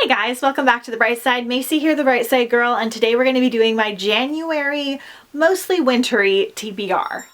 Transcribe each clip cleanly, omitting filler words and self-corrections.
Hey guys, welcome back to The Bright Side. Macy here, The Bright Side Girl, and today we're going to be doing my January, mostly wintry TBR.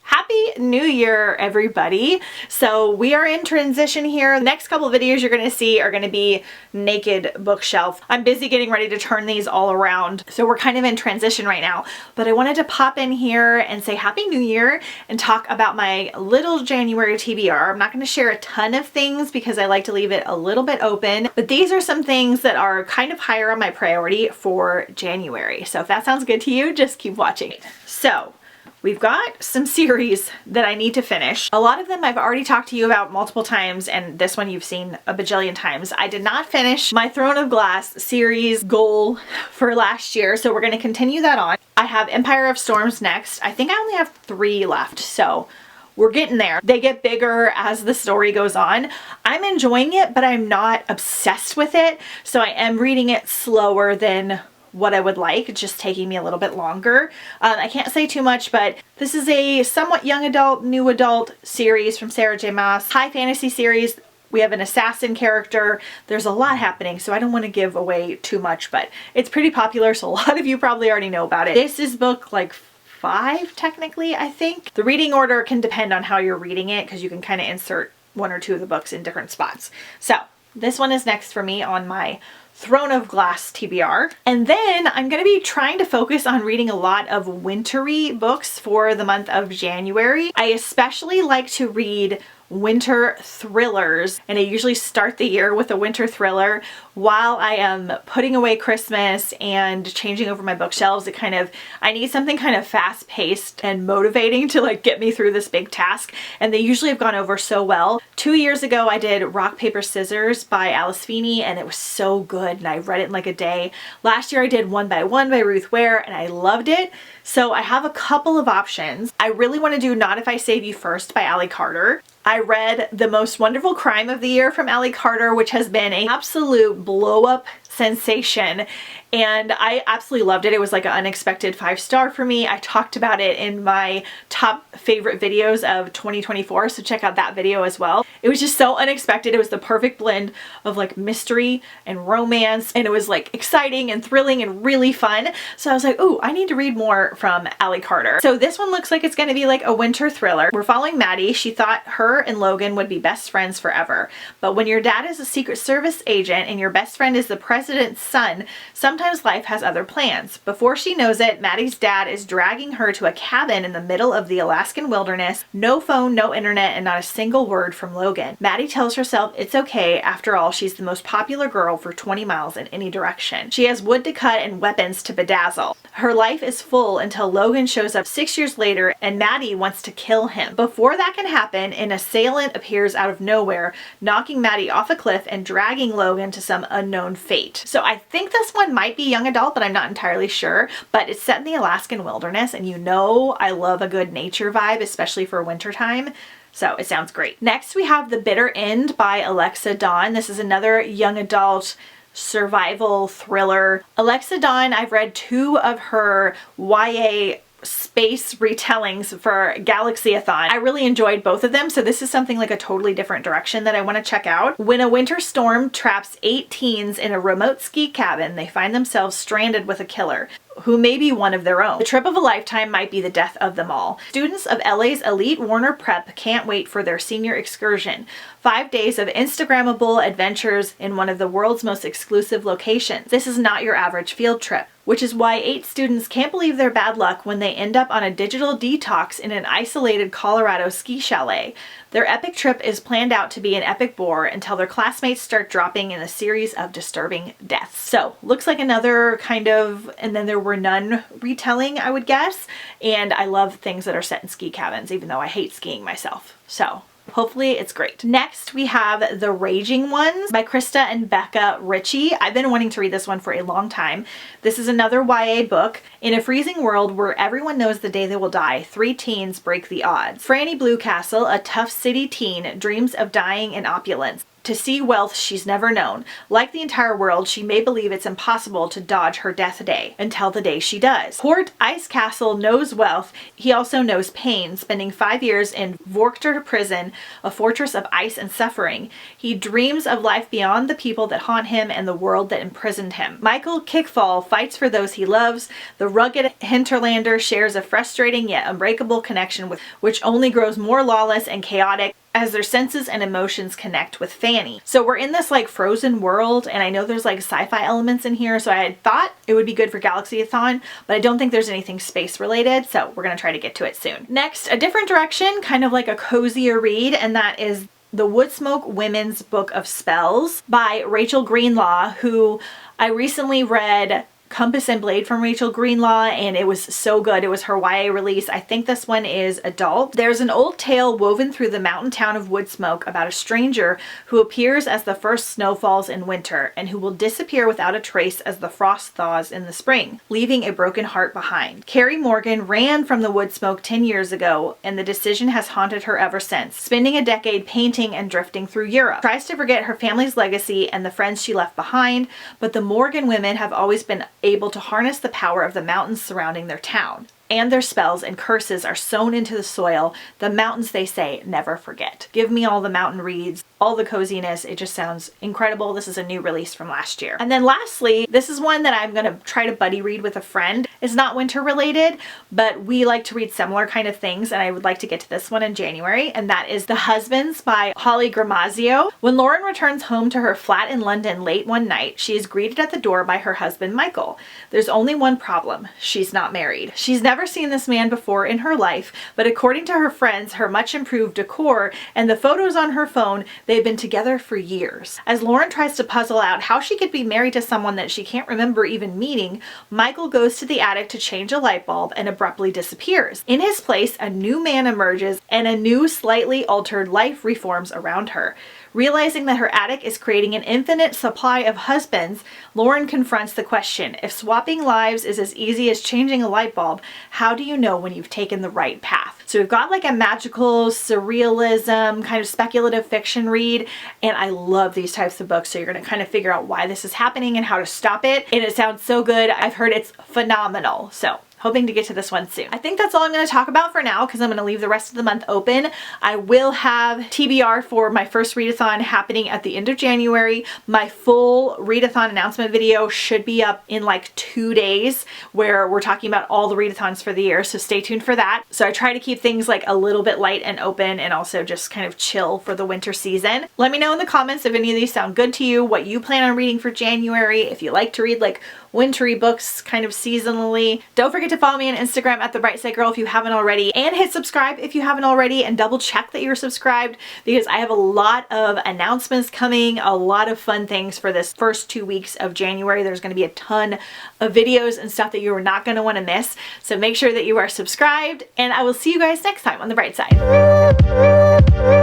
Happy New Year, everybody. So we are in transition here. The next couple of videos you're going to see are going to be naked bookshelf. I'm busy getting ready to turn these all around, so we're kind of in transition right now. But I wanted to pop in here and say Happy New Year and talk about my little January TBR. I'm not going to share a ton of things because I like to leave it a little bit open, but these are some things that are kind of higher on my priority for January. So if that sounds good to you, just keep watching. So we've got some series that I need to finish. A lot of them I've already talked to you about multiple times, and this one you've seen a bajillion times. I did not finish my Throne of Glass series goal for last year, so we're going to continue that on. I have Empire of Storms next. I think I only have 3 left, so we're getting there. They get bigger as the story goes on. I'm enjoying it, but I'm not obsessed with it, so I am reading it slower than what I would like. It's just taking me a little bit longer. I can't say too much, but this is a somewhat young adult, new adult series from Sarah J. Maas. High fantasy series. We have an assassin character. There's a lot happening, so I don't want to give away too much, but it's pretty popular, so a lot of you probably already know about it. This is book like 5 technically, I think. The reading order can depend on how you're reading it because you can kind of insert 1 or 2 of the books in different spots. So this one is next for me on my Throne of Glass TBR. And then I'm going to be trying to focus on reading a lot of wintry books for the month of January. I especially like to read winter thrillers, and I usually start the year with a winter thriller while I am putting away Christmas and changing over my bookshelves. I need something kind of fast paced and motivating to like get me through this big task, and they usually have gone over so well. 2 years ago I did Rock, Paper, Scissors by Alice Feeney, and it was so good and I read it in like a day. Last year I did One by One by Ruth Ware, and I loved it. So I have a couple of options. I really want to do Not If I Save You First by Ally Carter. I read The Most Wonderful Crime of the Year from Ally Carter, which has been an absolute blow-up sensation, and I absolutely loved it. It was like an unexpected 5-star for me. I talked about it in my top favorite videos of 2024, so check out that video as well. It was just so unexpected. It was the perfect blend of like mystery and romance, and it was like exciting and thrilling and really fun. So I was like, ooh, I need to read more from Ally Carter. So this one looks like it's going to be like a winter thriller. We're following Maddie. She thought her and Logan would be best friends forever, but when your dad is a Secret Service agent and your best friend is the president's son, sometimes life has other plans. Before she knows it, Maddie's dad is dragging her to a cabin in the middle of the Alaskan wilderness. No phone, no internet, and not a single word from Logan. Maddie tells herself it's okay. After all, she's the most popular girl for 20 miles in any direction. She has wood to cut and weapons to bedazzle. Her life is full until Logan shows up 6 years later and Maddie wants to kill him. Before that can happen, an assailant appears out of nowhere, knocking Maddie off a cliff and dragging Logan to some unknown fate. So I think this one might be young adult, but I'm not entirely sure. But it's set in the Alaskan wilderness, and you know I love a good nature vibe, especially for wintertime. So it sounds great. Next we have The Bitter End by Alexa Dawn. This is another young adult survival thriller. Alexa Dawn, I've read 2 of her YA space retellings for Galaxy-a-thon. I really enjoyed both of them, so this is something like a totally different direction that I want to check out. When a winter storm traps 8 teens in a remote ski cabin, they find themselves stranded with a killer who may be one of their own. The trip of a lifetime might be the death of them all. Students of LA's elite Warner Prep can't wait for their senior excursion. 5 days of Instagrammable adventures in one of the world's most exclusive locations. This is not your average field trip, which is why 8 students can't believe their bad luck when they end up on a digital detox in an isolated Colorado ski chalet. Their epic trip is planned out to be an epic bore until their classmates start dropping in a series of disturbing deaths. So, looks like another kind of And Then There Were None retelling, I would guess. And I love things that are set in ski cabins, even though I hate skiing myself. So, hopefully it's great. Next we have The Raging Ones by Krista and Becca Ritchie. I've been wanting to read this one for a long time. This is another YA book. In a freezing world where everyone knows the day they will die, 3 teens break the odds. Franny Bluecastle, a tough city teen, dreams of dying in opulence. to see wealth she's never known. Like the entire world, she may believe it's impossible to dodge her death day until the day she does. Port Ice Castle knows wealth. He also knows pain, spending 5 years in Vorkter prison, a fortress of ice and suffering. He dreams of life beyond the people that haunt him and the world that imprisoned him. Michael Kickfall fights for those he loves. The rugged hinterlander shares a frustrating yet unbreakable connection with which only grows more lawless and chaotic as their senses and emotions connect with Fanny. So we're in this like frozen world, and I know there's like sci-fi elements in here, so I had thought it would be good for Galaxy-a-thon, but I don't think there's anything space related, so we're gonna try to get to it soon. Next, a different direction, kind of like a cozier read, and that is the Woodsmoke Women's Book of Spells by Rachel Greenlaw, who I recently read Compass and Blade from Rachel Greenlaw, and it was so good. It was her YA release. I think this one is adult. There's an old tale woven through the mountain town of Woodsmoke about a stranger who appears as the first snow falls in winter and who will disappear without a trace as the frost thaws in the spring, leaving a broken heart behind. Carrie Morgan ran from the Woodsmoke 10 years ago, and the decision has haunted her ever since, spending a decade painting and drifting through Europe. Tries to forget her family's legacy and the friends she left behind, but the Morgan women have always been able to harness the power of the mountains surrounding their town. And their spells and curses are sewn into the soil. The mountains, they say, never forget. Give me all the mountain reads, all the coziness. It just sounds incredible. This is a new release from last year. And then lastly, this is one that I'm going to try to buddy read with a friend. It's not winter related, but we like to read similar kind of things, and I would like to get to this one in January, and that is The Husbands by Holly Gramazio. When Lauren returns home to her flat in London late one night, she is greeted at the door by her husband, Michael. There's only one problem. She's not married. She's never seen this man before in her life, but according to her friends, her much improved decor, and the photos on her phone, they've been together for years. As Lauren tries to puzzle out how she could be married to someone that she can't remember even meeting, Michael goes to the attic to change a light bulb and abruptly disappears. In his place, a new man emerges and a new, slightly altered life reforms around her. Realizing that her attic is creating an infinite supply of husbands, Lauren confronts the question, if swapping lives is as easy as changing a light bulb, how do you know when you've taken the right path? So we've got like a magical surrealism, kind of speculative fiction read, and I love these types of books, so you're going to kind of figure out why this is happening and how to stop it, and it sounds so good. I've heard it's phenomenal, so hoping to get to this one soon. I think that's all I'm going to talk about for now, because I'm going to leave the rest of the month open. I will have TBR for my first readathon happening at the end of January. My full readathon announcement video should be up in like 2 days, where we're talking about all the readathons for the year, so stay tuned for that. So I try to keep things like a little bit light and open, and also just kind of chill for the winter season. Let me know in the comments if any of these sound good to you, what you plan on reading for January, if you like to read like wintry books kind of seasonally. Don't forget to follow me on Instagram at The Bright Side Girl if you haven't already, and hit subscribe if you haven't already, and double check that you're subscribed, because I have a lot of announcements coming, a lot of fun things for this first 2 weeks of January. There's going to be a ton of videos and stuff that you are not going to want to miss, so make sure that you are subscribed, and I will see you guys next time on The Bright Side.